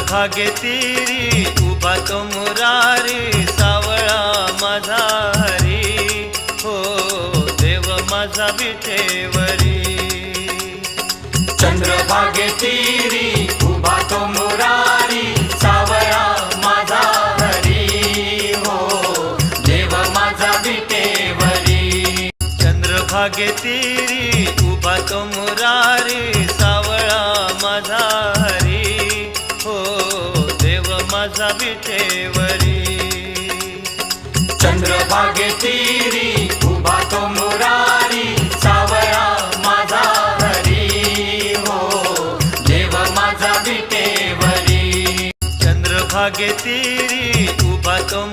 चंद्रभागे तीरी उभा तो मुरारी सावळा माझा हरी हो देव माझा विठेवरी चंद्रभागे तीरी उभा तो मुरारी सावळा माझा हरी हो देव माझा विठेवरी चंद्रभागे तीरी उभा तो मुरारी सावळा माझा हरी हो देव माझा विठेवरी चंद्रभागे तीरी उभा तो मुरारी सावळा माझा हरी हो देव माझा विठेवरी चंद्रभागे तीरी उभा तो